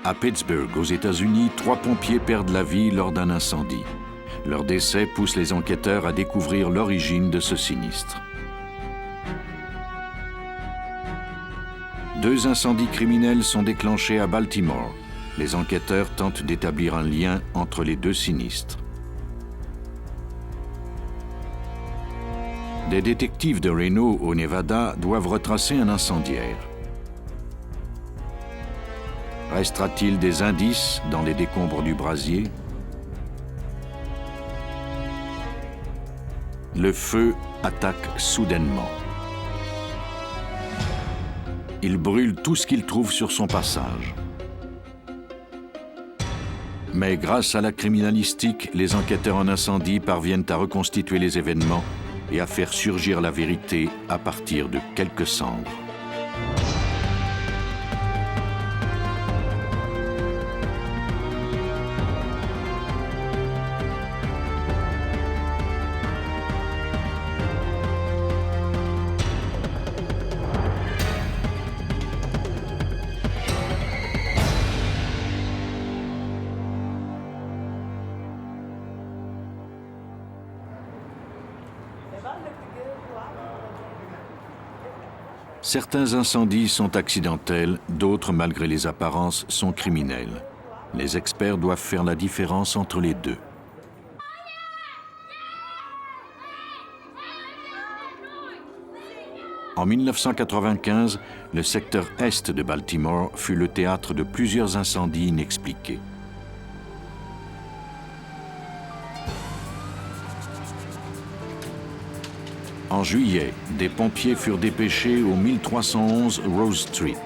À Pittsburgh, aux États-Unis, 3 pompiers perdent la vie lors d'un incendie. Leur décès pousse les enquêteurs à découvrir l'origine de ce sinistre. 2 incendies criminels sont déclenchés à Baltimore. Les enquêteurs tentent d'établir un lien entre les 2 sinistres. Des détectives de Reno, au Nevada, doivent retracer un incendiaire. Restera-t-il des indices dans les décombres du brasier? Le feu attaque soudainement. Il brûle tout ce qu'il trouve sur son passage. Mais grâce à la criminalistique, les enquêteurs en incendie parviennent à reconstituer les événements et à faire surgir la vérité à partir de quelques cendres. Certains incendies sont accidentels, d'autres, malgré les apparences, sont criminels. Les experts doivent faire la différence entre les deux. En 1995, le secteur est de Baltimore fut le théâtre de plusieurs incendies inexpliqués. En juillet, des pompiers furent dépêchés au 1311 Rose Street.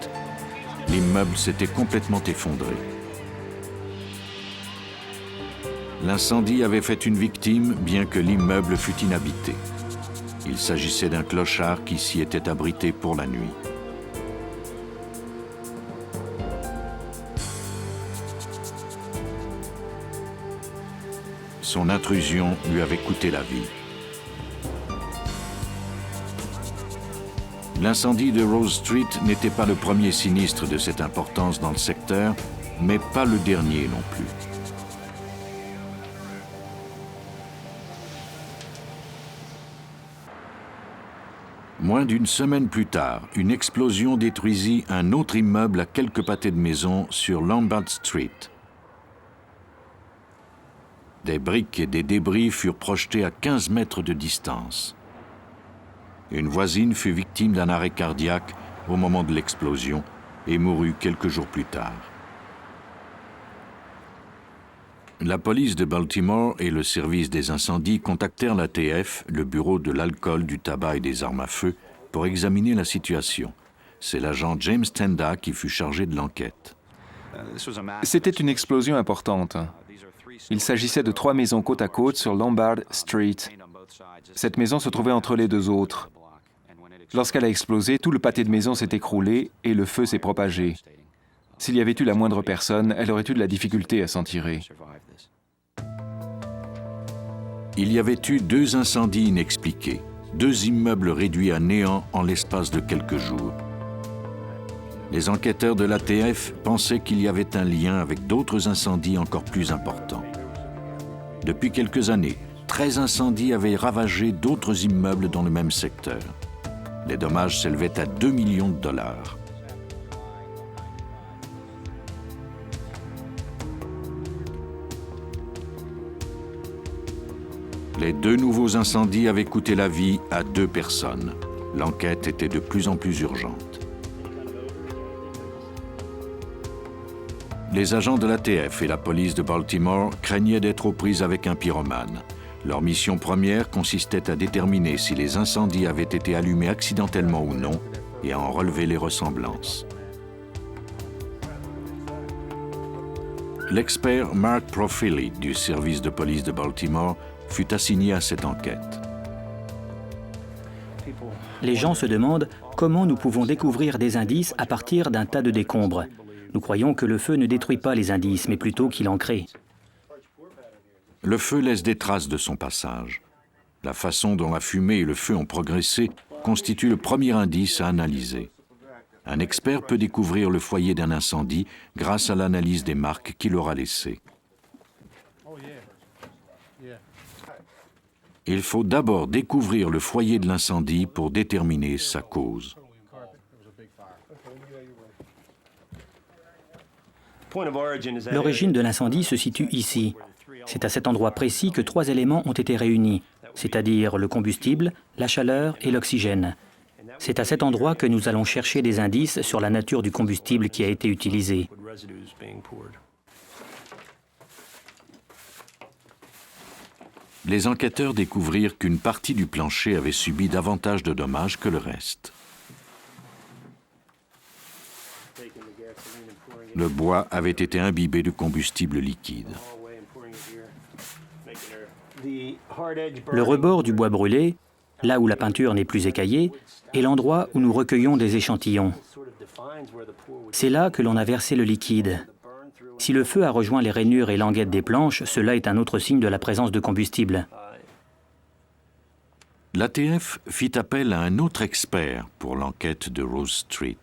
L'immeuble s'était complètement effondré. L'incendie avait fait une victime, bien que l'immeuble fût inhabité. Il s'agissait d'un clochard qui s'y était abrité pour la nuit. Son intrusion lui avait coûté la vie. L'incendie de Rose Street n'était pas le premier sinistre de cette importance dans le secteur, mais pas le dernier non plus. Moins d'une semaine plus tard, une explosion détruisit un autre immeuble à quelques pâtés de maison sur Lombard Street. Des briques et des débris furent projetés à 15 mètres de distance. Une voisine fut victime d'un arrêt cardiaque au moment de l'explosion et mourut quelques jours plus tard. La police de Baltimore et le service des incendies contactèrent l'ATF, le bureau de l'alcool, du tabac et des armes à feu, pour examiner la situation. C'est l'agent James Tenda qui fut chargé de l'enquête. C'était une explosion importante. Il s'agissait de 3 maisons côte à côte sur Lombard Street. Cette maison se trouvait entre les 2 autres. Lorsqu'elle a explosé, tout le pâté de maison s'est écroulé et le feu s'est propagé. S'il y avait eu la moindre personne, elle aurait eu de la difficulté à s'en tirer. Il y avait eu 2 incendies inexpliqués, 2 immeubles réduits à néant en l'espace de quelques jours. Les enquêteurs de l'ATF pensaient qu'il y avait un lien avec d'autres incendies encore plus importants. Depuis quelques années, 13 incendies avaient ravagé d'autres immeubles dans le même secteur. Les dommages s'élevaient à 2 millions de dollars. Les 2 nouveaux incendies avaient coûté la vie à 2 personnes. L'enquête était de plus en plus urgente. Les agents de l'ATF et la police de Baltimore craignaient d'être aux prises avec un pyromane. Leur mission première consistait à déterminer si les incendies avaient été allumés accidentellement ou non et à en relever les ressemblances. L'expert Mark Profili du service de police de Baltimore fut assigné à cette enquête. Les gens se demandent comment nous pouvons découvrir des indices à partir d'un tas de décombres. Nous croyons que le feu ne détruit pas les indices, mais plutôt qu'il en crée. Le feu laisse des traces de son passage. La façon dont la fumée et le feu ont progressé constitue le premier indice à analyser. Un expert peut découvrir le foyer d'un incendie grâce à l'analyse des marques qu'il aura laissées. Il faut d'abord découvrir le foyer de l'incendie pour déterminer sa cause. L'origine de l'incendie se situe ici. C'est à cet endroit précis que 3 éléments ont été réunis, c'est-à-dire le combustible, la chaleur et l'oxygène. C'est à cet endroit que nous allons chercher des indices sur la nature du combustible qui a été utilisé. Les enquêteurs découvrirent qu'une partie du plancher avait subi davantage de dommages que le reste. Le bois avait été imbibé de combustible liquide. Le rebord du bois brûlé, là où la peinture n'est plus écaillée, est l'endroit où nous recueillons des échantillons. C'est là que l'on a versé le liquide. Si le feu a rejoint les rainures et languettes des planches, cela est un autre signe de la présence de combustible. L'ATF fit appel à un autre expert pour l'enquête de Rose Street.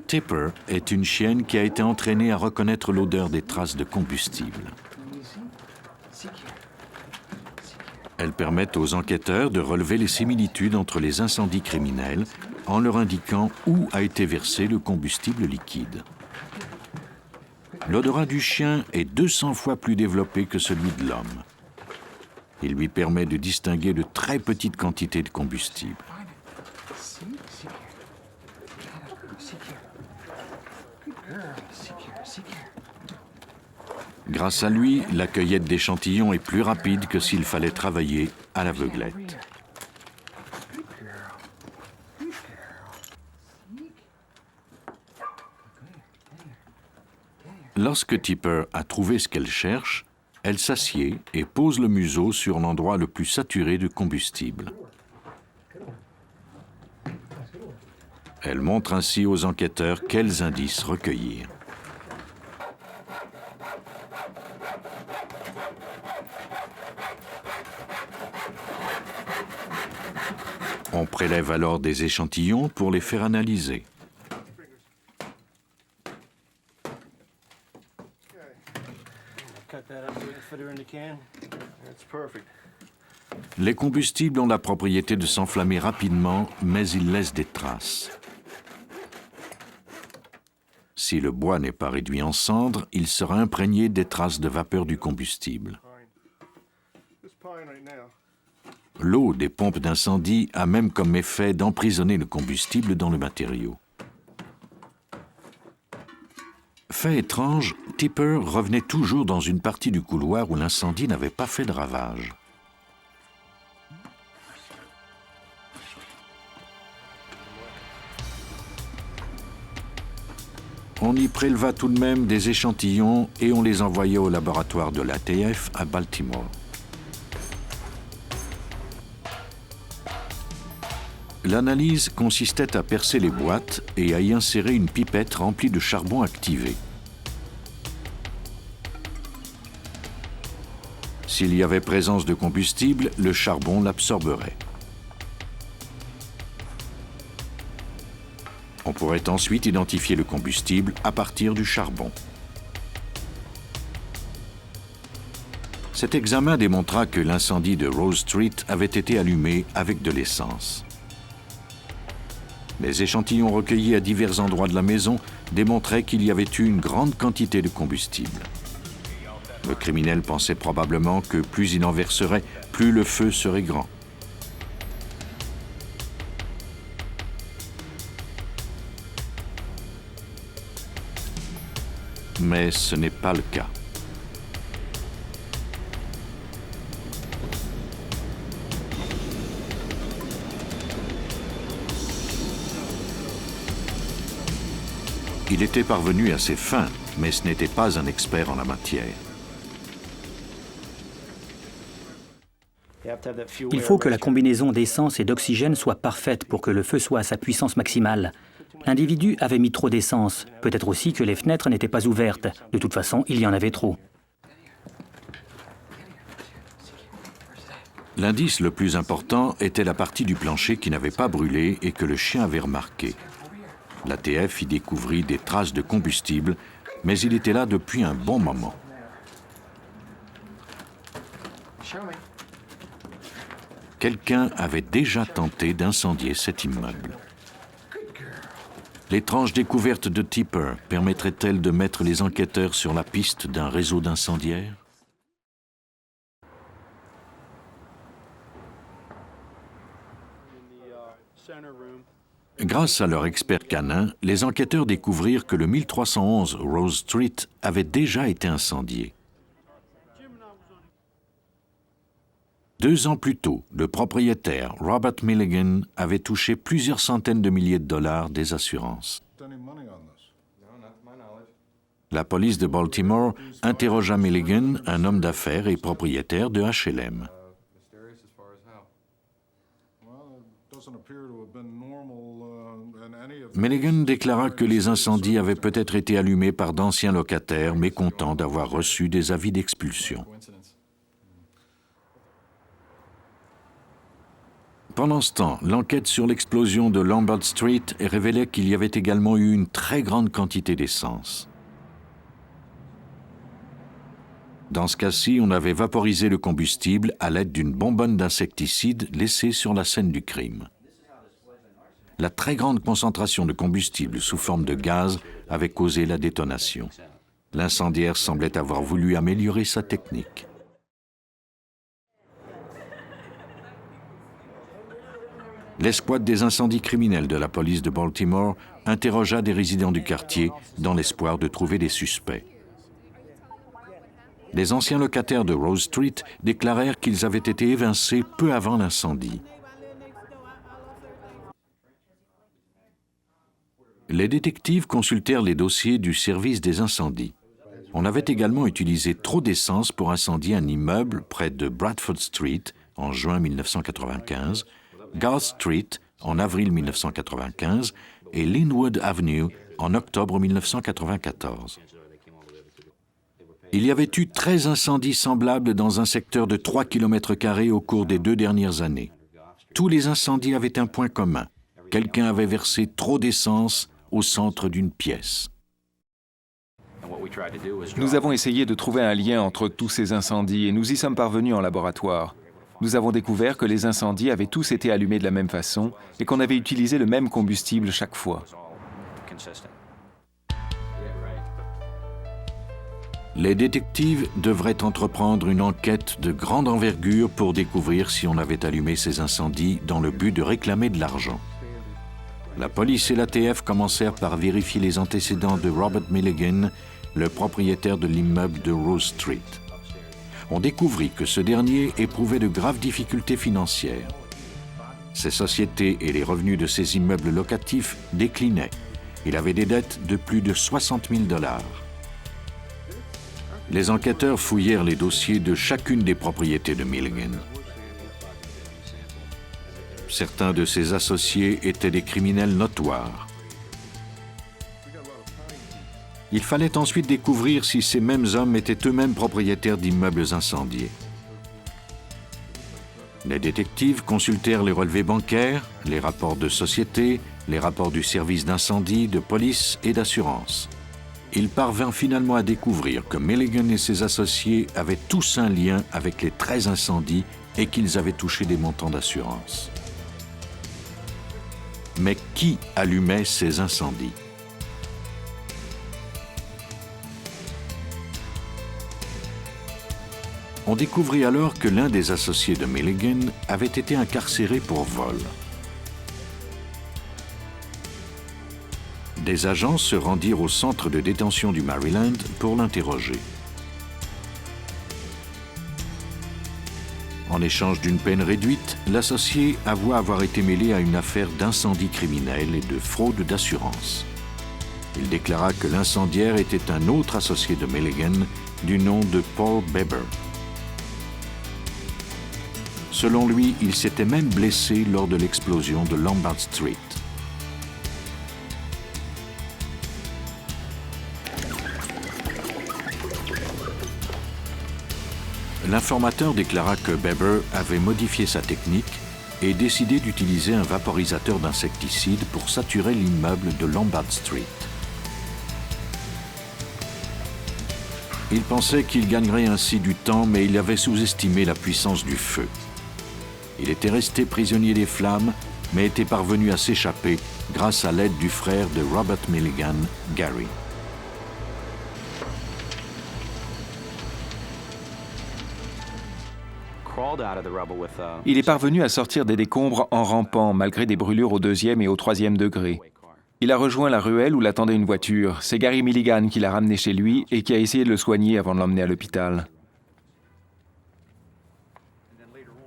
Tipper est une chienne qui a été entraînée à reconnaître l'odeur des traces de combustible. Elles permettent aux enquêteurs de relever les similitudes entre les incendies criminels en leur indiquant où a été versé le combustible liquide. L'odorat du chien est 200 fois plus développé que celui de l'homme. Il lui permet de distinguer de très petites quantités de combustible. Grâce à lui, la cueillette d'échantillons est plus rapide que s'il fallait travailler à l'aveuglette. Lorsque Tipper a trouvé ce qu'elle cherche, elle s'assied et pose le museau sur l'endroit le plus saturé de combustible. Elle montre ainsi aux enquêteurs quels indices recueillir. On prélève alors des échantillons pour les faire analyser. Les combustibles ont la propriété de s'enflammer rapidement, mais ils laissent des traces. Si le bois n'est pas réduit en cendres, il sera imprégné des traces de vapeur du combustible. L'eau des pompes d'incendie a même comme effet d'emprisonner le combustible dans le matériau. Fait étrange, Tipper revenait toujours dans une partie du couloir où l'incendie n'avait pas fait de ravage. On y préleva tout de même des échantillons et on les envoya au laboratoire de l'ATF à Baltimore. L'analyse consistait à percer les boîtes et à y insérer une pipette remplie de charbon activé. S'il y avait présence de combustible, le charbon l'absorberait. On pourrait ensuite identifier le combustible à partir du charbon. Cet examen démontra que l'incendie de Rose Street avait été allumé avec de l'essence. Les échantillons recueillis à divers endroits de la maison démontraient qu'il y avait eu une grande quantité de combustible. Le criminel pensait probablement que plus il en verserait, plus le feu serait grand. Mais ce n'est pas le cas. Il était parvenu à ses fins, mais ce n'était pas un expert en la matière. Il faut que la combinaison d'essence et d'oxygène soit parfaite pour que le feu soit à sa puissance maximale. L'individu avait mis trop d'essence. Peut-être aussi que les fenêtres n'étaient pas ouvertes. De toute façon, il y en avait trop. L'indice le plus important était la partie du plancher qui n'avait pas brûlé et que le chien avait remarqué. L'ATF y découvrit des traces de combustible, mais il était là depuis un bon moment. Quelqu'un avait déjà tenté d'incendier cet immeuble. L'étrange découverte de Tipper permettrait-elle de mettre les enquêteurs sur la piste d'un réseau d'incendiaires? Grâce à leur expert canin, les enquêteurs découvrirent que le 1311 Rose Street avait déjà été incendié. 2 ans plus tôt, le propriétaire, Robert Milligan, avait touché plusieurs centaines de milliers de dollars des assurances. La police de Baltimore interrogea Milligan, un homme d'affaires et propriétaire de HLM. Milligan déclara que les incendies avaient peut-être été allumés par d'anciens locataires mécontents d'avoir reçu des avis d'expulsion. Pendant ce temps, l'enquête sur l'explosion de Lombard Street révélait qu'il y avait également eu une très grande quantité d'essence. Dans ce cas-ci, on avait vaporisé le combustible à l'aide d'une bonbonne d'insecticide laissée sur la scène du crime. La très grande concentration de combustible sous forme de gaz avait causé la détonation. L'incendiaire semblait avoir voulu améliorer sa technique. L'escouade des incendies criminels de la police de Baltimore interrogea des résidents du quartier dans l'espoir de trouver des suspects. Les anciens locataires de Rose Street déclarèrent qu'ils avaient été évincés peu avant l'incendie. Les détectives consultèrent les dossiers du service des incendies. On avait également utilisé trop d'essence pour incendier un immeuble près de Bradford Street en juin 1995, Garth Street en avril 1995 et Linwood Avenue en octobre 1994. Il y avait eu 13 incendies semblables dans un secteur de 3 km² au cours des 2 dernières années. Tous les incendies avaient un point commun. Quelqu'un avait versé trop d'essence au centre d'une pièce. Nous avons essayé de trouver un lien entre tous ces incendies et nous y sommes parvenus en laboratoire. Nous avons découvert que les incendies avaient tous été allumés de la même façon et qu'on avait utilisé le même combustible chaque fois. Les détectives devraient entreprendre une enquête de grande envergure pour découvrir si on avait allumé ces incendies dans le but de réclamer de l'argent. La police et l'ATF commencèrent par vérifier les antécédents de Robert Milligan, le propriétaire de l'immeuble de Rose Street. On découvrit que ce dernier éprouvait de graves difficultés financières. Ses sociétés et les revenus de ses immeubles locatifs déclinaient. Il avait des dettes de plus de 60 000 $. Les enquêteurs fouillèrent les dossiers de chacune des propriétés de Milligan. Certains de ses associés étaient des criminels notoires. Il fallait ensuite découvrir si ces mêmes hommes étaient eux-mêmes propriétaires d'immeubles incendiés. Les détectives consultèrent les relevés bancaires, les rapports de société, les rapports du service d'incendie, de police et d'assurance. Ils parvinrent finalement à découvrir que Milligan et ses associés avaient tous un lien avec les 13 incendies et qu'ils avaient touché des montants d'assurance. Mais qui allumait ces incendies? On découvrit alors que l'un des associés de Milligan avait été incarcéré pour vol. Des agents se rendirent au centre de détention du Maryland pour l'interroger. En échange d'une peine réduite, l'associé avoua avoir été mêlé à une affaire d'incendie criminel et de fraude d'assurance. Il déclara que l'incendiaire était un autre associé de Milligan du nom de Paul Beber. Selon lui, il s'était même blessé lors de l'explosion de Lombard Street. l'informateur déclara que Beber avait modifié sa technique et décidé d'utiliser un vaporisateur d'insecticide pour saturer l'immeuble de Lombard Street. Il pensait qu'il gagnerait ainsi du temps, mais il avait sous-estimé la puissance du feu. Il était resté prisonnier des flammes, mais était parvenu à s'échapper grâce à l'aide du frère de Robert Milligan, Gary. Il est parvenu à sortir des décombres en rampant, malgré des brûlures au 2e et au 3e degré. Il a rejoint la ruelle où l'attendait une voiture. C'est Gary Milligan qui l'a ramené chez lui et qui a essayé de le soigner avant de l'emmener à l'hôpital.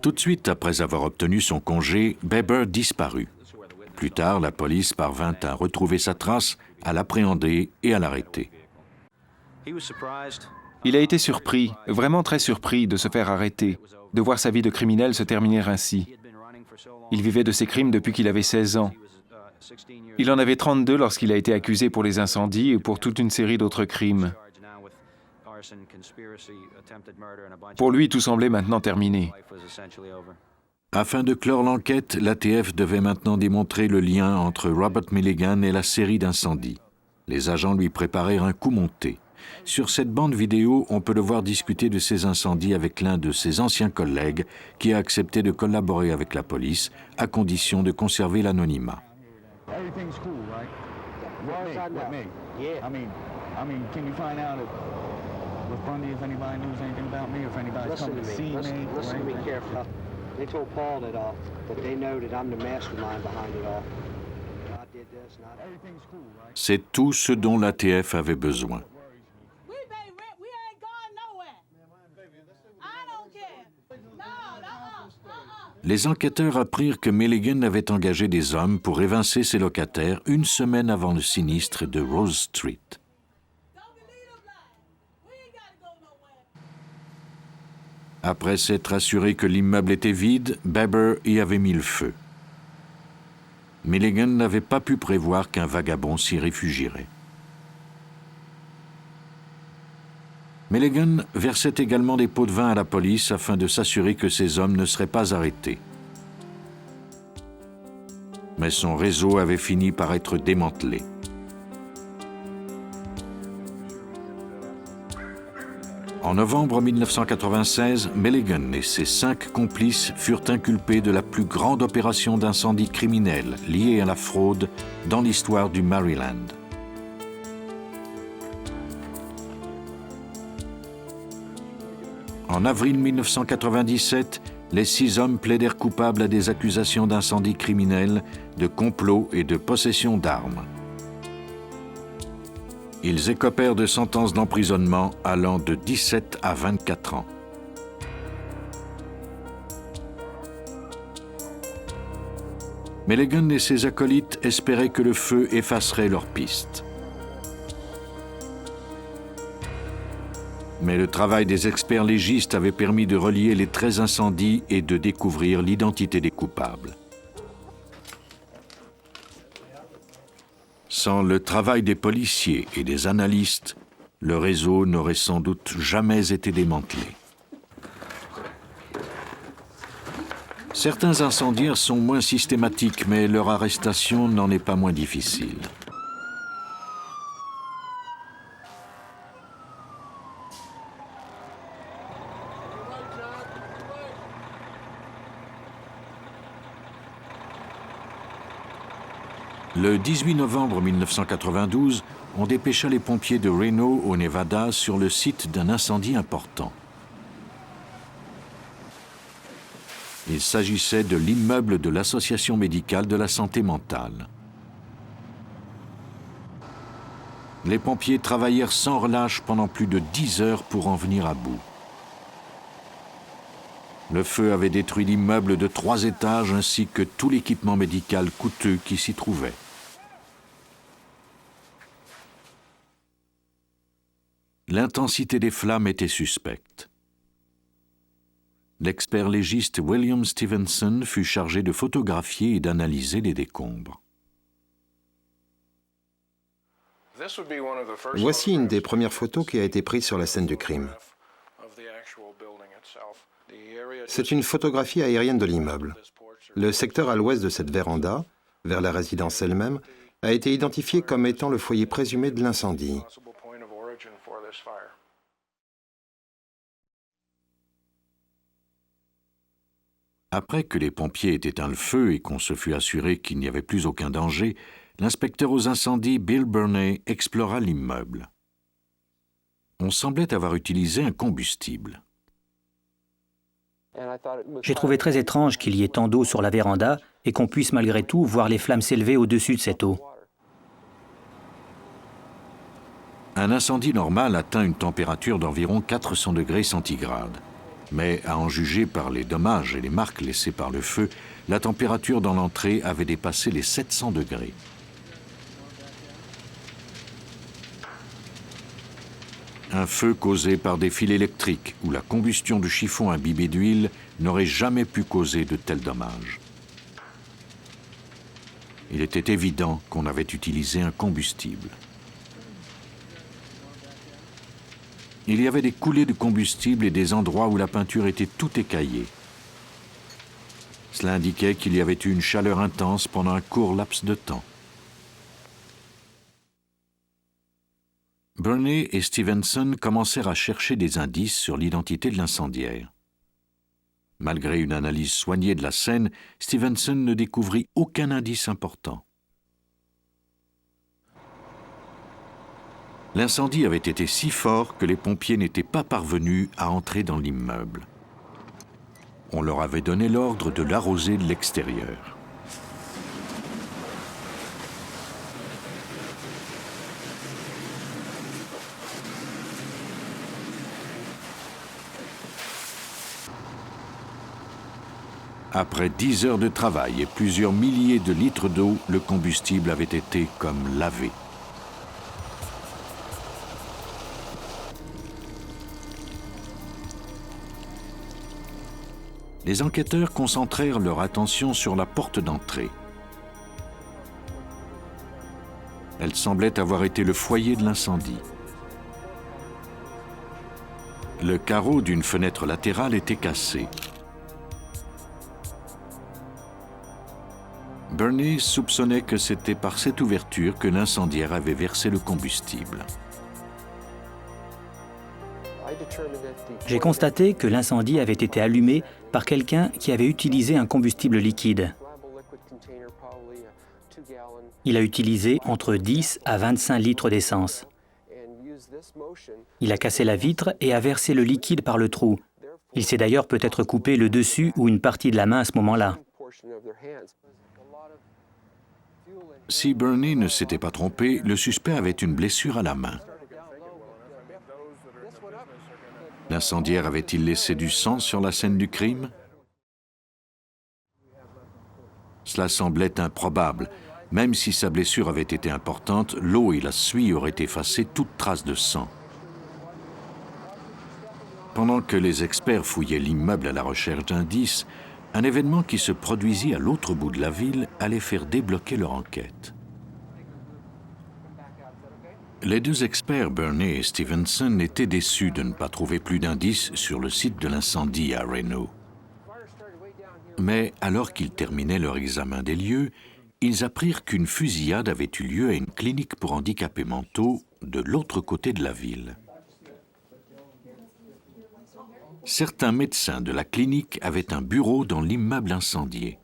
Tout de suite après avoir obtenu son congé, Beber disparut. Plus tard, la police parvint à retrouver sa trace, à l'appréhender et à l'arrêter. Il a été surpris, vraiment très surpris, de se faire arrêter, de voir sa vie de criminel se terminer ainsi. Il vivait de ses crimes depuis qu'il avait 16 ans. Il en avait 32 lorsqu'il a été accusé pour les incendies et pour toute une série d'autres crimes. Pour lui, tout semblait maintenant terminé. Afin de clore l'enquête, l'ATF devait maintenant démontrer le lien entre Robert Milligan et la série d'incendies. Les agents lui préparèrent un coup monté. Sur cette bande vidéo, on peut le voir discuter de ces incendies avec l'un de ses anciens collègues qui a accepté de collaborer avec la police à condition de conserver l'anonymat. Everything's cool, right? With me. Yeah. I mean, can you find out with Bundy if anybody knows anything about me, or if anybody's come to see me? Listen to me carefully. They told Paul that they know that I'm the mastermind behind it all. I did this, and I... Everything's cool, right? C'est tout ce dont l'ATF avait besoin. Les enquêteurs apprirent que Milligan avait engagé des hommes pour évincer ses locataires une semaine avant le sinistre de Rose Street. Après s'être assuré que l'immeuble était vide, Beber y avait mis le feu. Milligan n'avait pas pu prévoir qu'un vagabond s'y réfugierait. Milligan versait également des pots de vin à la police afin de s'assurer que ces hommes ne seraient pas arrêtés. Mais son réseau avait fini par être démantelé. En novembre 1996, Milligan et ses 5 complices furent inculpés de la plus grande opération d'incendie criminels liée à la fraude dans l'histoire du Maryland. En avril 1997, les 6 hommes plaidèrent coupables à des accusations d'incendie criminel, de complot et de possession d'armes. Ils écopèrent de sentences d'emprisonnement allant de 17 à 24 ans. Milligan et ses acolytes espéraient que le feu effacerait leurs pistes. Mais le travail des experts légistes avait permis de relier les 13 incendies et de découvrir l'identité des coupables. Sans le travail des policiers et des analystes, le réseau n'aurait sans doute jamais été démantelé. Certains incendiaires sont moins systématiques, mais leur arrestation n'en est pas moins difficile. Le 18 novembre 1992, on dépêcha les pompiers de Reno, au Nevada, sur le site d'un incendie important. Il s'agissait de l'immeuble de l'Association médicale de la santé mentale. Les pompiers travaillèrent sans relâche pendant plus de 10 heures pour en venir à bout. Le feu avait détruit l'immeuble de 3 étages ainsi que tout l'équipement médical coûteux qui s'y trouvait. L'intensité des flammes était suspecte. L'expert légiste William Stevenson fut chargé de photographier et d'analyser les décombres. Voici une des premières photos qui a été prise sur la scène du crime. C'est une photographie aérienne de l'immeuble. Le secteur à l'ouest de cette véranda, vers la résidence elle-même, a été identifié comme étant le foyer présumé de l'incendie. Après que les pompiers aient éteint le feu et qu'on se fut assuré qu'il n'y avait plus aucun danger, l'inspecteur aux incendies Bill Burney explora l'immeuble. On semblait avoir utilisé un combustible. J'ai trouvé très étrange qu'il y ait tant d'eau sur la véranda et qu'on puisse malgré tout voir les flammes s'élever au-dessus de cette eau. Un incendie normal atteint une température d'environ 400 degrés centigrades. Mais à en juger par les dommages et les marques laissées par le feu, la température dans l'entrée avait dépassé les 700 degrés. Un feu causé par des fils électriques ou la combustion de chiffons imbibés d'huile n'aurait jamais pu causer de tels dommages. Il était évident qu'on avait utilisé un combustible. Il y avait des coulées de combustible et des endroits où la peinture était tout écaillée. Cela indiquait qu'il y avait eu une chaleur intense pendant un court laps de temps. Burney et Stevenson commencèrent à chercher des indices sur l'identité de l'incendiaire. Malgré une analyse soignée de la scène, Stevenson ne découvrit aucun indice important. L'incendie avait été si fort que les pompiers n'étaient pas parvenus à entrer dans l'immeuble. On leur avait donné l'ordre de l'arroser de l'extérieur. Après 10 heures de travail et plusieurs milliers de litres d'eau, le combustible avait été comme lavé. Les enquêteurs concentrèrent leur attention sur la porte d'entrée. Elle semblait avoir été le foyer de l'incendie. Le carreau d'une fenêtre latérale était cassé. Burney soupçonnait que c'était par cette ouverture que l'incendiaire avait versé le combustible. J'ai constaté que l'incendie avait été allumé par quelqu'un qui avait utilisé un combustible liquide. Il a utilisé entre 10 à 25 litres d'essence. Il a cassé la vitre et a versé le liquide par le trou. Il s'est d'ailleurs peut-être coupé le dessus ou une partie de la main à ce moment-là. Si Burney ne s'était pas trompé, le suspect avait une blessure à la main. L'incendiaire avait-il laissé du sang sur la scène du crime? Cela semblait improbable. Même si sa blessure avait été importante, l'eau et la suie auraient effacé toute trace de sang. Pendant que les experts fouillaient l'immeuble à la recherche d'indices, un événement qui se produisit à l'autre bout de la ville allait faire débloquer leur enquête. Les deux experts, Burney et Stevenson, étaient déçus de ne pas trouver plus d'indices sur le site de l'incendie à Reno. Mais alors qu'ils terminaient leur examen des lieux, ils apprirent qu'une fusillade avait eu lieu à une clinique pour handicapés mentaux de l'autre côté de la ville. Certains médecins de la clinique avaient un bureau dans l'immeuble incendié.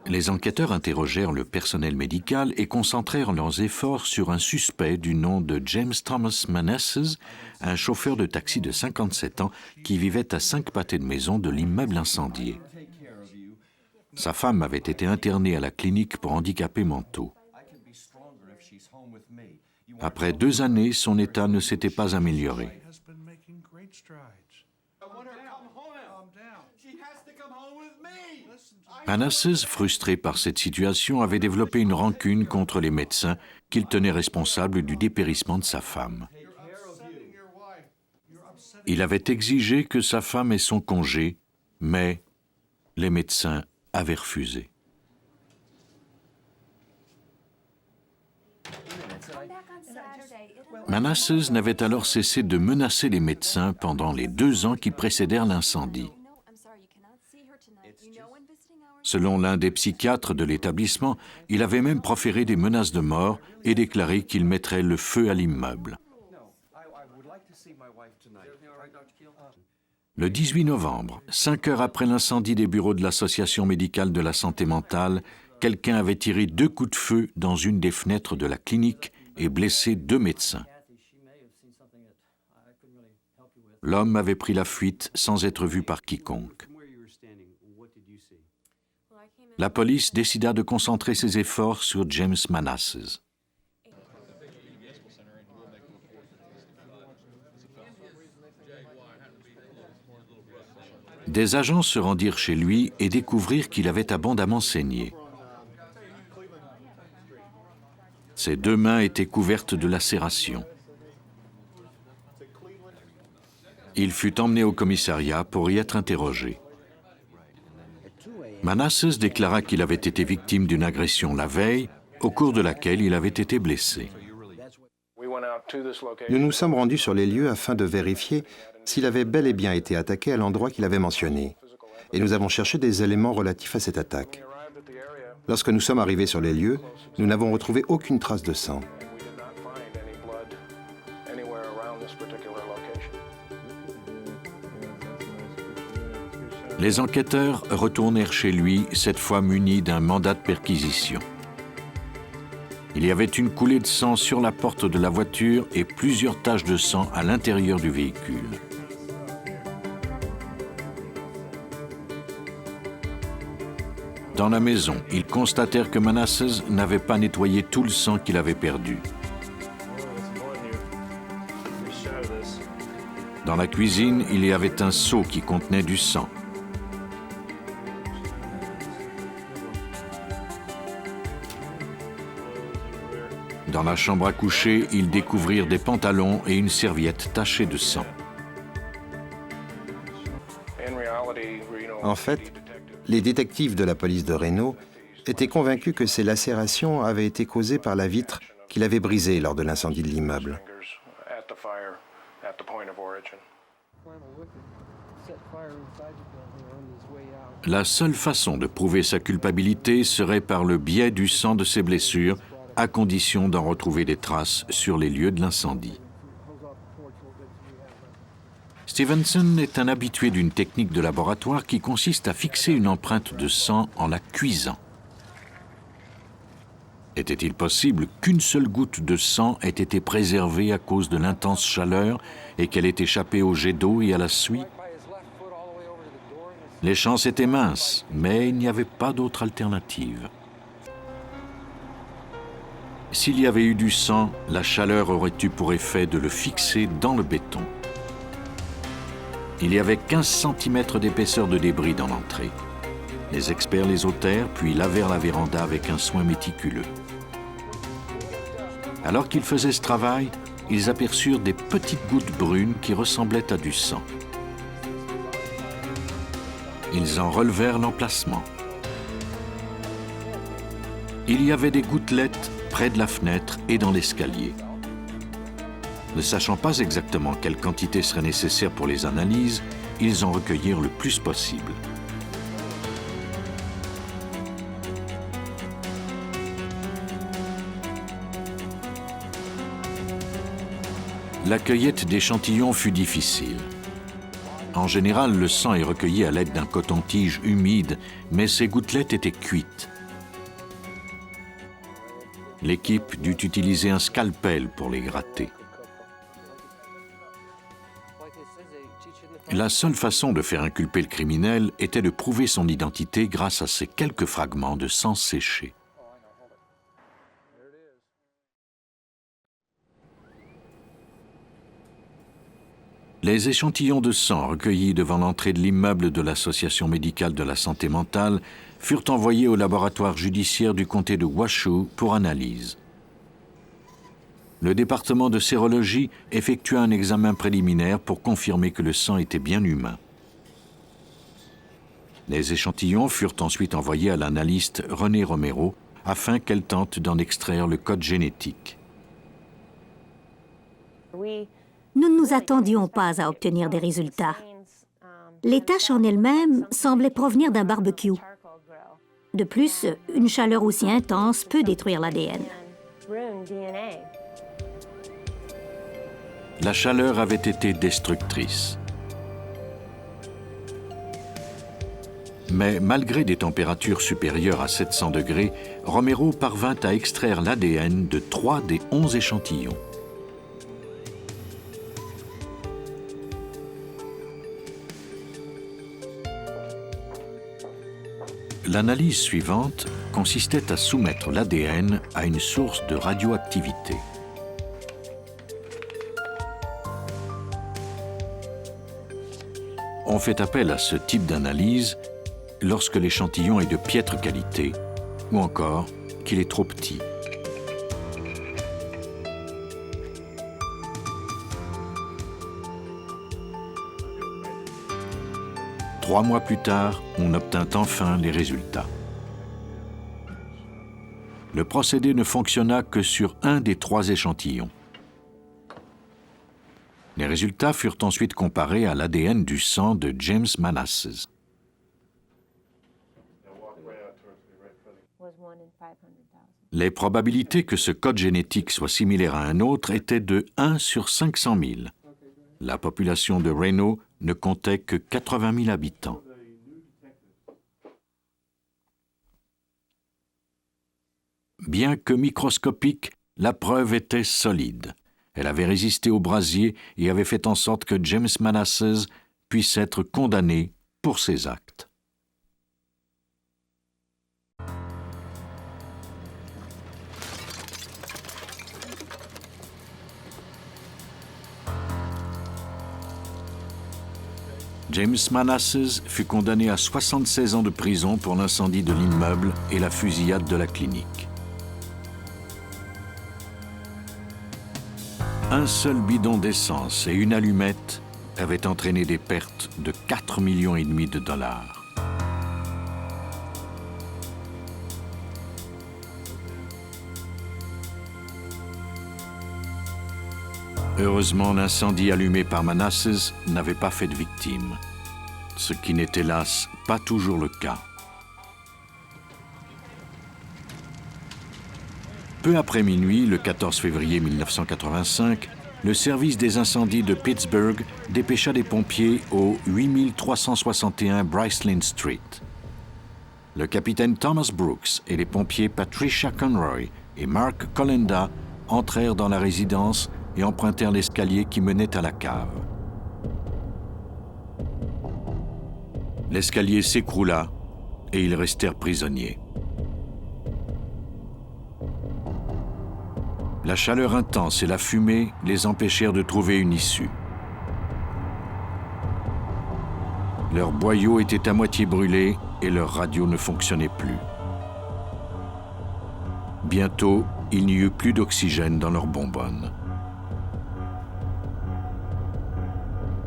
Les enquêteurs interrogèrent le personnel médical et concentrèrent leurs efforts sur un suspect du nom de James Thomas Manasseh, un chauffeur de taxi de 57 ans qui vivait à 5 pâtés de maison de l'immeuble incendié. Sa femme avait été internée à la clinique pour handicapés mentaux. Après 2 années, son état ne s'était pas amélioré. Manasseh, frustré par cette situation, avait développé une rancune contre les médecins qu'il tenait responsables du dépérissement de sa femme. Il avait exigé que sa femme ait son congé, mais les médecins avaient refusé. Manasseh n'avait alors cessé de menacer les médecins pendant les 2 ans qui précédèrent l'incendie. Selon l'un des psychiatres de l'établissement, il avait même proféré des menaces de mort et déclaré qu'il mettrait le feu à l'immeuble. Le 18 novembre, 5 heures après l'incendie des bureaux de l'Association médicale de la santé mentale, quelqu'un avait tiré 2 coups de feu dans une des fenêtres de la clinique et blessé 2 médecins. L'homme avait pris la fuite sans être vu par quiconque. La police décida de concentrer ses efforts sur James Manasseh. Des agents se rendirent chez lui et découvrirent qu'il avait abondamment saigné. Ses 2 mains étaient couvertes de lacérations. Il fut emmené au commissariat pour y être interrogé. Manasseh déclara qu'il avait été victime d'une agression la veille, au cours de laquelle il avait été blessé. Nous nous sommes rendus sur les lieux afin de vérifier s'il avait bel et bien été attaqué à l'endroit qu'il avait mentionné. Et nous avons cherché des éléments relatifs à cette attaque. Lorsque nous sommes arrivés sur les lieux, nous n'avons retrouvé aucune trace de sang. Les enquêteurs retournèrent chez lui, cette fois munis d'un mandat de perquisition. Il y avait une coulée de sang sur la porte de la voiture et plusieurs taches de sang à l'intérieur du véhicule. Dans la maison, ils constatèrent que Manasseh n'avait pas nettoyé tout le sang qu'il avait perdu. Dans la cuisine, il y avait un seau qui contenait du sang. Dans la chambre à coucher, ils découvrirent des pantalons et une serviette tachée de sang. En fait, les détectives de la police de Reno étaient convaincus que ces lacérations avaient été causées par la vitre qu'il avait brisée lors de l'incendie de l'immeuble. La seule façon de prouver sa culpabilité serait par le biais du sang de ses blessures, à condition d'en retrouver des traces sur les lieux de l'incendie. Stevenson est un habitué d'une technique de laboratoire qui consiste à fixer une empreinte de sang en la cuisant. Était-il possible qu'une seule goutte de sang ait été préservée à cause de l'intense chaleur et qu'elle ait échappé au jet d'eau et à la suie? Les chances étaient minces, mais il n'y avait pas d'autre alternative. S'il y avait eu du sang, la chaleur aurait eu pour effet de le fixer dans le béton. Il y avait 15 cm d'épaisseur de débris dans l'entrée. Les experts les ôtèrent, puis lavèrent la véranda avec un soin méticuleux. Alors qu'ils faisaient ce travail, ils aperçurent des petites gouttes brunes qui ressemblaient à du sang. Ils en relevèrent l'emplacement. Il y avait des gouttelettes près de la fenêtre et dans l'escalier. Ne sachant pas exactement quelle quantité serait nécessaire pour les analyses, ils en recueillirent le plus possible. La cueillette d'échantillons fut difficile. En général, le sang est recueilli à l'aide d'un coton-tige humide, mais ces gouttelettes étaient cuites. L'équipe dut utiliser un scalpel pour les gratter. La seule façon de faire inculper le criminel était de prouver son identité grâce à ces quelques fragments de sang séché. Les échantillons de sang recueillis devant l'entrée de l'immeuble de l'Association médicale de la santé mentale furent envoyés au laboratoire judiciaire du comté de Washoe pour analyse. Le département de sérologie effectua un examen préliminaire pour confirmer que le sang était bien humain. Les échantillons furent ensuite envoyés à l'analyste René Romero afin qu'elle tente d'en extraire le code génétique. Nous ne nous attendions pas à obtenir des résultats. Les taches en elles-mêmes semblaient provenir d'un barbecue. De plus, une chaleur aussi intense peut détruire l'ADN. La chaleur avait été destructrice. Mais malgré des températures supérieures à 700 degrés, Romero parvint à extraire l'ADN de 3 des 11 échantillons. L'analyse suivante consistait à soumettre l'ADN à une source de radioactivité. On fait appel à ce type d'analyse lorsque l'échantillon est de piètre qualité ou encore qu'il est trop petit. Trois mois plus tard, on obtint enfin les résultats. Le procédé ne fonctionna que sur un des 3 échantillons. Les résultats furent ensuite comparés à l'ADN du sang de James Manasses. Les probabilités que ce code génétique soit similaire à un autre étaient de 1 sur 500 000. La population de Reno ne comptait que 80 000 habitants. Bien que microscopique, la preuve était solide. Elle avait résisté au brasier et avait fait en sorte que James Manasses puisse être condamné pour ses actes. James Manasses fut condamné à 76 ans de prison pour l'incendie de l'immeuble et la fusillade de la clinique. Un seul bidon d'essence et une allumette avaient entraîné des pertes de 4,5 millions de dollars. Heureusement, l'incendie allumé par Manasses n'avait pas fait de victimes, ce qui n'est hélas pas toujours le cas. Peu après minuit, le 14 février 1985, le service des incendies de Pittsburgh dépêcha des pompiers au 8361 Bryceland Street. Le capitaine Thomas Brooks et les pompiers Patricia Conroy et Mark Colenda entrèrent dans la résidence et empruntèrent l'escalier qui menait à la cave. L'escalier s'écroula et ils restèrent prisonniers. La chaleur intense et la fumée les empêchèrent de trouver une issue. Leurs boyaux étaient à moitié brûlés et leur radio ne fonctionnait plus. Bientôt, il n'y eut plus d'oxygène dans leurs bonbonnes.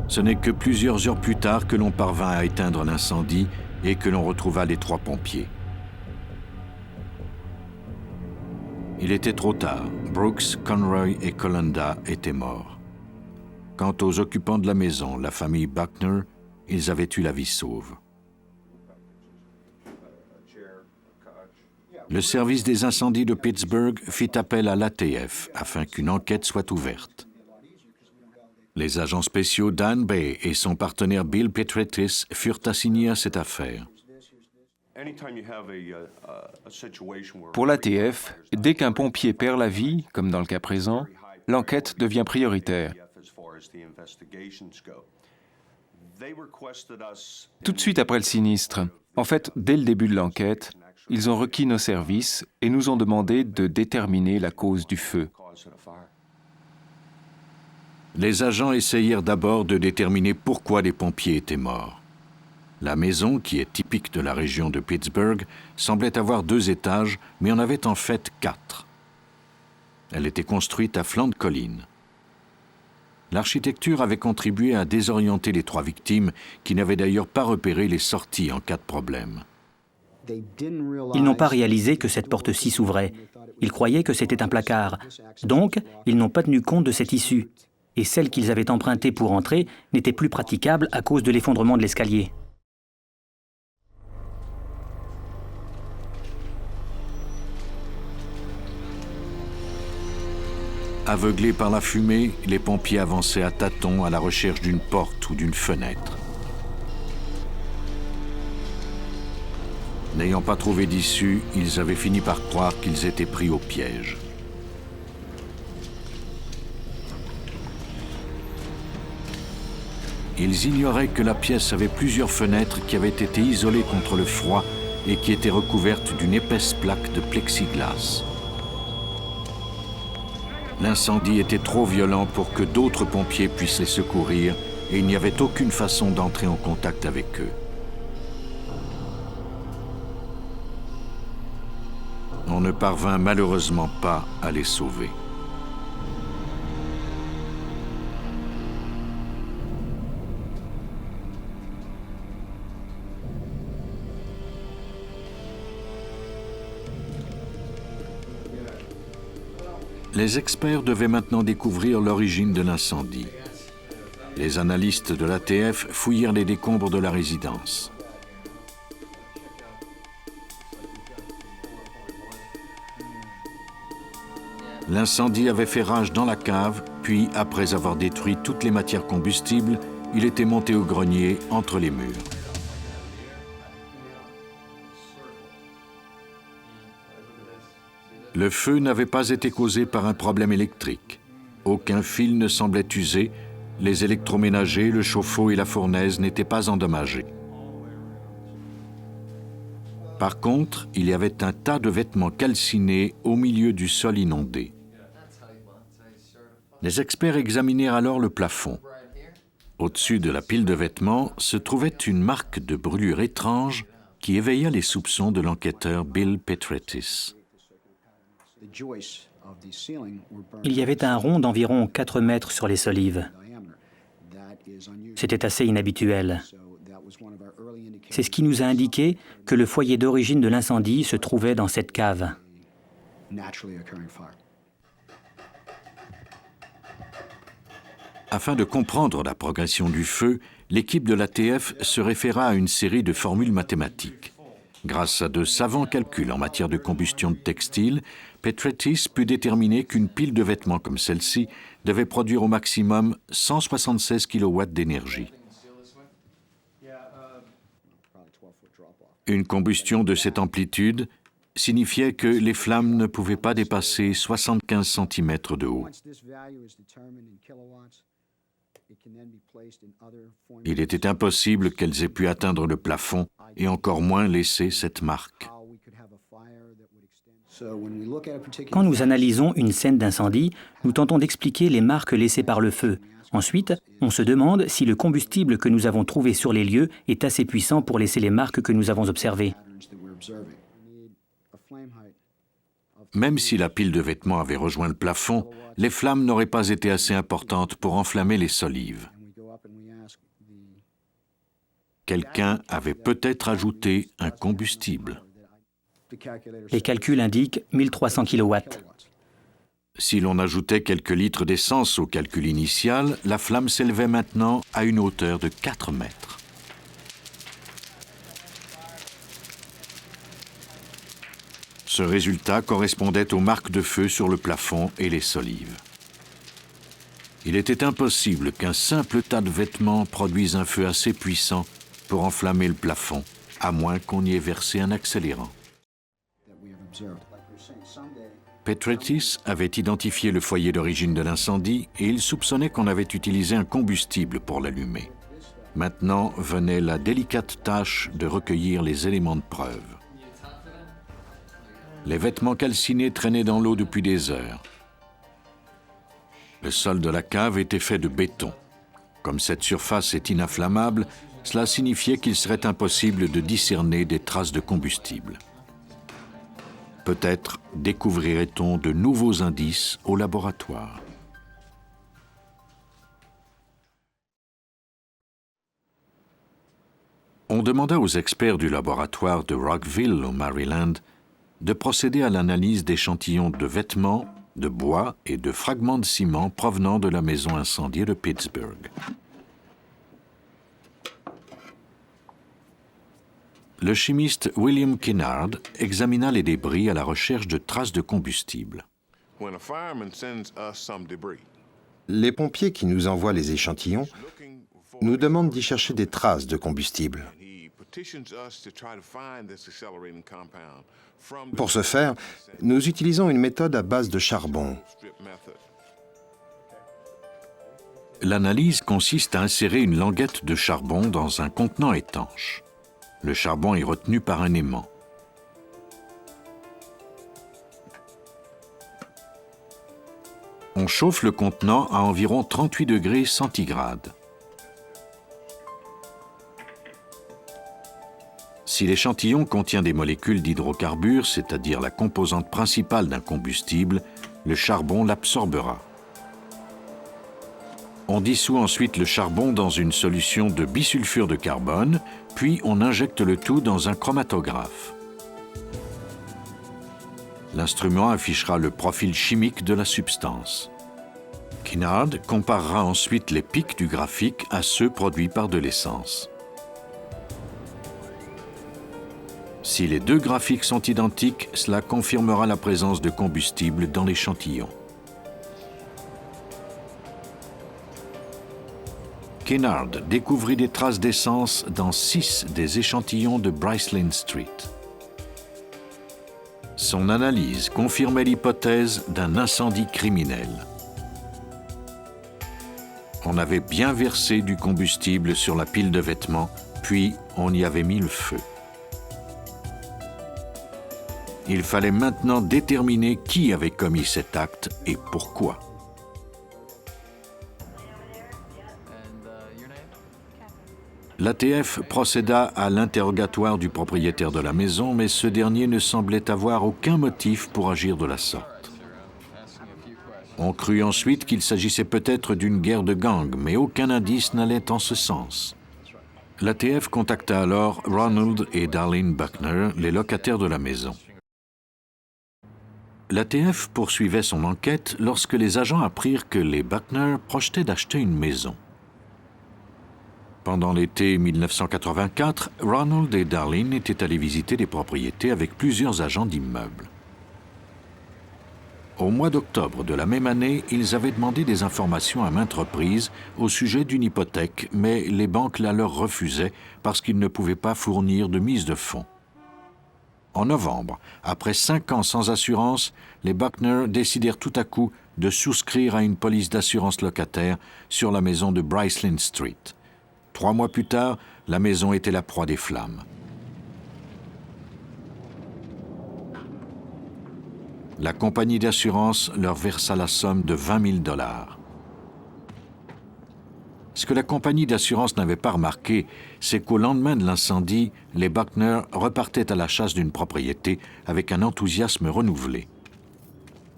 Ce n'est que plusieurs heures plus tard que l'on parvint à éteindre l'incendie et que l'on retrouva les 3 pompiers. Il était trop tard. Brooks, Conroy et Colenda étaient morts. Quant aux occupants de la maison, la famille Buckner, ils avaient eu la vie sauve. Le service des incendies de Pittsburgh fit appel à l'ATF afin qu'une enquête soit ouverte. Les agents spéciaux Dan Bay et son partenaire Bill Petretis furent assignés à cette affaire. Pour l'ATF, dès qu'un pompier perd la vie, comme dans le cas présent, l'enquête devient prioritaire. Tout de suite après le sinistre, en fait, dès le début de l'enquête, ils ont requis nos services et nous ont demandé de déterminer la cause du feu. Les agents essayèrent d'abord de déterminer pourquoi les pompiers étaient morts. La maison, qui est typique de la région de Pittsburgh, semblait avoir 2 étages, mais en avait en fait 4. Elle était construite à flanc de colline. L'architecture avait contribué à désorienter les 3 victimes, qui n'avaient d'ailleurs pas repéré les sorties en cas de problème. Ils n'ont pas réalisé que cette porte-ci s'ouvrait. Ils croyaient que c'était un placard. Donc, ils n'ont pas tenu compte de cette issue. et celle qu'ils avaient empruntée pour entrer n'était plus praticable à cause de l'effondrement de l'escalier. Aveuglés par la fumée, les pompiers avançaient à tâtons à la recherche d'une porte ou d'une fenêtre. N'ayant pas trouvé d'issue, ils avaient fini par croire qu'ils étaient pris au piège. Ils ignoraient que la pièce avait plusieurs fenêtres qui avaient été isolées contre le froid et qui étaient recouvertes d'une épaisse plaque de plexiglas. L'incendie était trop violent pour que d'autres pompiers puissent les secourir et il n'y avait aucune façon d'entrer en contact avec eux. On ne parvint malheureusement pas à les sauver. Les experts devaient maintenant découvrir l'origine de l'incendie. Les analystes de l'ATF fouillèrent les décombres de la résidence. L'incendie avait fait rage dans la cave, puis, après avoir détruit toutes les matières combustibles, il était monté au grenier entre les murs. Le feu n'avait pas été causé par un problème électrique. Aucun fil ne semblait usé, les électroménagers, le chauffe-eau et la fournaise n'étaient pas endommagés. Par contre, il y avait un tas de vêtements calcinés au milieu du sol inondé. Les experts examinèrent alors le plafond. Au-dessus de la pile de vêtements se trouvait une marque de brûlure étrange qui éveilla les soupçons de l'enquêteur Bill Petretis. Il y avait un rond d'environ 4 mètres sur les solives. C'était assez inhabituel. C'est ce qui nous a indiqué que le foyer d'origine de l'incendie se trouvait dans cette cave. Afin de comprendre la progression du feu, l'équipe de l'ATF se référa à une série de formules mathématiques. Grâce à de savants calculs en matière de combustion de textiles, Petretis put déterminer qu'une pile de vêtements comme celle-ci devait produire au maximum 176 kW d'énergie. Une combustion de cette amplitude signifiait que les flammes ne pouvaient pas dépasser 75 cm de haut. Il était impossible qu'elles aient pu atteindre le plafond et encore moins laisser cette marque. Quand nous analysons une scène d'incendie, nous tentons d'expliquer les marques laissées par le feu. Ensuite, on se demande si le combustible que nous avons trouvé sur les lieux est assez puissant pour laisser les marques que nous avons observées. Même si la pile de vêtements avait rejoint le plafond, les flammes n'auraient pas été assez importantes pour enflammer les solives. Quelqu'un avait peut-être ajouté un combustible. Les calculs indiquent 1300 kW. Si l'on ajoutait quelques litres d'essence au calcul initial, la flamme s'élevait maintenant à une hauteur de 4 mètres. Ce résultat correspondait aux marques de feu sur le plafond et les solives. Il était impossible qu'un simple tas de vêtements produise un feu assez puissant pour enflammer le plafond, à moins qu'on y ait versé un accélérant. Petretis avait identifié le foyer d'origine de l'incendie et il soupçonnait qu'on avait utilisé un combustible pour l'allumer. Maintenant venait la délicate tâche de recueillir les éléments de preuve. Les vêtements calcinés traînaient dans l'eau depuis des heures. Le sol de la cave était fait de béton. Comme cette surface est ininflammable, cela signifiait qu'il serait impossible de discerner des traces de combustible. Peut-être découvrirait-on de nouveaux indices au laboratoire. On demanda aux experts du laboratoire de Rockville, au Maryland, de procéder à l'analyse d'échantillons de vêtements de bois et de fragments de ciment provenant de la maison incendiée de Pittsburgh. Le chimiste William Kennard examina les débris à la recherche de traces de combustible. Les pompiers qui nous envoient les échantillons nous demandent d'y chercher des traces de combustible. Pour ce faire, nous utilisons une méthode à base de charbon. L'analyse consiste à insérer une languette de charbon dans un contenant étanche. Le charbon est retenu par un aimant. On chauffe le contenant à environ 38 degrés centigrades. Si l'échantillon contient des molécules d'hydrocarbures, c'est-à-dire la composante principale d'un combustible, le charbon l'absorbera. On dissout ensuite le charbon dans une solution de bisulfure de carbone, puis on injecte le tout dans un chromatographe. L'instrument affichera le profil chimique de la substance. Kennard comparera ensuite les pics du graphique à ceux produits par de l'essence. Si les deux graphiques sont identiques, cela confirmera la présence de combustible dans l'échantillon. Kennard découvrit des traces d'essence dans 6 des échantillons de Brycelyn Street. Son analyse confirmait l'hypothèse d'un incendie criminel. On avait bien versé du combustible sur la pile de vêtements, puis on y avait mis le feu. Il fallait maintenant déterminer qui avait commis cet acte et pourquoi. L'ATF procéda à l'interrogatoire du propriétaire de la maison, mais ce dernier ne semblait avoir aucun motif pour agir de la sorte. On crut ensuite qu'il s'agissait peut-être d'une guerre de gang, mais aucun indice n'allait en ce sens. L'ATF contacta alors Ronald et Darlene Buckner, les locataires de la maison. L'ATF poursuivait son enquête lorsque les agents apprirent que les Buckner projetaient d'acheter une maison. Pendant l'été 1984, Ronald et Darlene étaient allés visiter des propriétés avec plusieurs agents d'immeubles. Au mois d'octobre de la même année, ils avaient demandé des informations à maintes reprises au sujet d'une hypothèque, mais les banques la leur refusaient parce qu'ils ne pouvaient pas fournir de mise de fonds. En novembre, après 5 ans sans assurance, les Buckner décidèrent tout à coup de souscrire à une police d'assurance locataire sur la maison de Brycelyn Street. 3 mois plus tard, la maison était la proie des flammes. La compagnie d'assurance leur versa la somme de $20 000. Ce que la compagnie d'assurance n'avait pas remarqué, c'est qu'au lendemain de l'incendie, les Buckner repartaient à la chasse d'une propriété avec un enthousiasme renouvelé.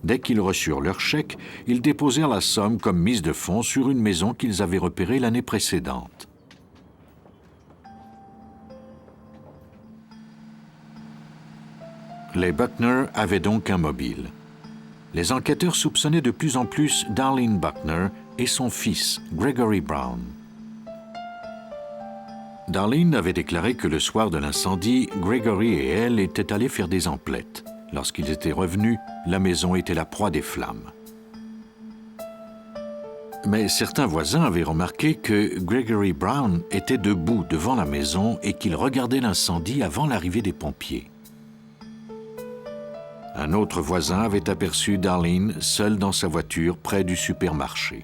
Dès qu'ils reçurent leur chèque, ils déposèrent la somme comme mise de fonds sur une maison qu'ils avaient repérée l'année précédente. Les Buckner avaient donc un mobile. Les enquêteurs soupçonnaient de plus en plus Darlene Buckner et son fils, Gregory Brown. Darlene avait déclaré que le soir de l'incendie, Gregory et elle étaient allés faire des emplettes. Lorsqu'ils étaient revenus, la maison était la proie des flammes. Mais certains voisins avaient remarqué que Gregory Brown était debout devant la maison et qu'il regardait l'incendie avant l'arrivée des pompiers. Un autre voisin avait aperçu Darlene seule dans sa voiture près du supermarché.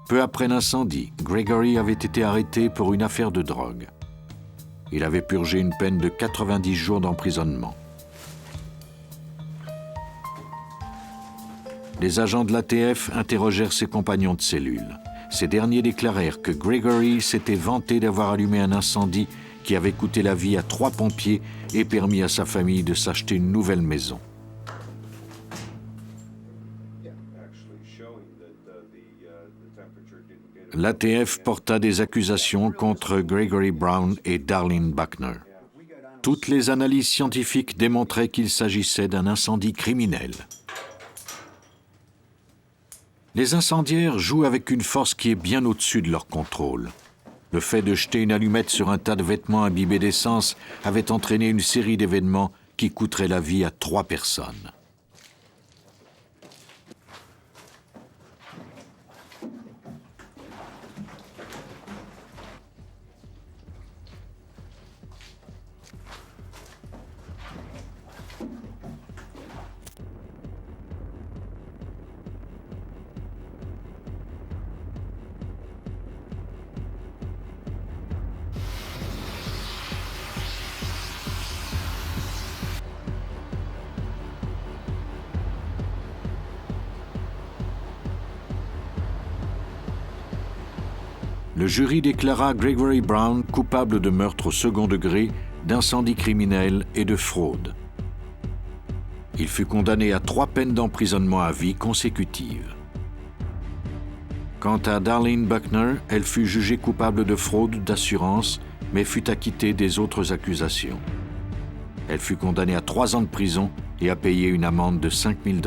Peu après l'incendie, Gregory avait été arrêté pour une affaire de drogue. Il avait purgé une peine de 90 jours d'emprisonnement. Les agents de l'ATF interrogèrent ses compagnons de cellule. Ces derniers déclarèrent que Gregory s'était vanté d'avoir allumé un incendie qui avait coûté la vie à 3 pompiers et permis à sa famille de s'acheter une nouvelle maison. L'ATF porta des accusations contre Gregory Brown et Darlene Buckner. Toutes les analyses scientifiques démontraient qu'il s'agissait d'un incendie criminel. Les incendiaires jouent avec une force qui est bien au-dessus de leur contrôle. Le fait de jeter une allumette sur un tas de vêtements imbibés d'essence avait entraîné une série d'événements qui coûteraient la vie à 3 personnes. Le jury déclara Gregory Brown coupable de meurtre au second degré, d'incendie criminel et de fraude. Il fut condamné à 3 peines d'emprisonnement à vie consécutives. Quant à Darlene Buckner, elle fut jugée coupable de fraude d'assurance, mais fut acquittée des autres accusations. Elle fut condamnée à 3 ans de prison et à payer une amende de $5 000.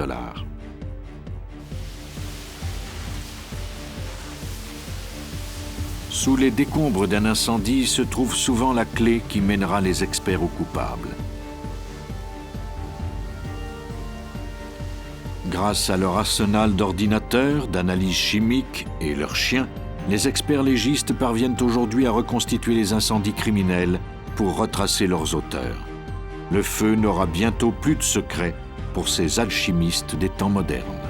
Sous les décombres d'un incendie se trouve souvent la clé qui mènera les experts au coupable. Grâce à leur arsenal d'ordinateurs, d'analyses chimiques et leurs chiens, les experts légistes parviennent aujourd'hui à reconstituer les incendies criminels pour retracer leurs auteurs. Le feu n'aura bientôt plus de secret pour ces alchimistes des temps modernes.